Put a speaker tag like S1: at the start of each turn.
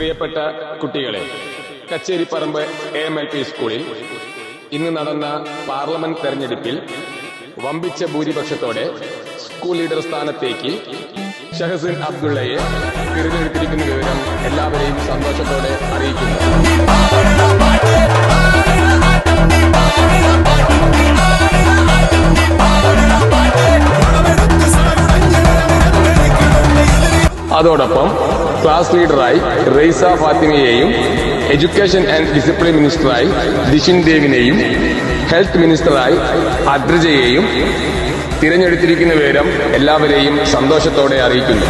S1: പ്രിയപ്പെട്ട കുട്ടികളെ, കച്ചേരിപ്പറമ്പ് AMLP സ്കൂളിൽ ഇന്ന് നടന്ന പാർലമെന്റ് തെരഞ്ഞെടുപ്പിൽ വമ്പിച്ച ഭൂരിപക്ഷത്തോടെ സ്കൂൾ ലീഡർ സ്ഥാനത്തേക്ക് ഷഹസിൻ അബ്ദുള്ളയെ തിരഞ്ഞെടുത്തിരിക്കുന്ന വിവരം എല്ലാവരെയും സന്തോഷത്തോടെ അറിയിക്കുന്നു. അതോടൊപ്പം ക്ലാസ് ലീഡറായി റെയ്സ ഫാത്തിമയെയും എഡ്യൂക്കേഷൻ ആൻഡ് ഡിസിപ്ലിൻ മിനിസ്റ്ററായി ദിഷിൻ ദേവിനെയും ഹെൽത്ത് മിനിസ്റ്ററായി അദ്രജയെയും തിരഞ്ഞെടുത്തിരിക്കുന്ന വിവരം എല്ലാവരെയും സന്തോഷത്തോടെ അറിയിക്കുന്നു.